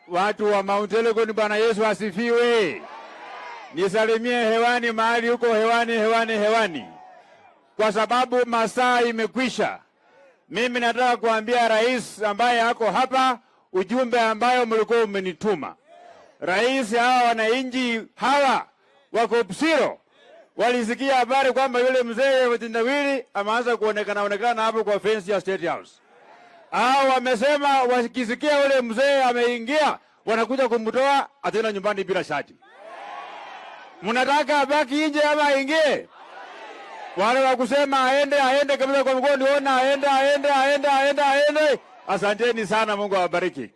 Watu wa Mount Elgon, Bwana Yesu asifiwe. Nisalimie hewani mahali huko hewani. Kwa sababu masaa imekwisha. Mimi nataka kuambia rais ambaye ako hapa ujumbe ambayo mlikuwa umenituma. Rais, hawa wananchi hawa wako Busiro walisikia habari kwamba yule mzee wa tendawili ameanza kuonekana hapo kwa fence ya State House. Hao wamesema wakisikia yule mzee ameingia wanakuja kumtoa atenda nyumbani bila shati. Mnataka abaki nje ama aingie? Wale wa kusema aende kabisa kwa mkono niona aende. Asanteni sana, Mungu awabariki.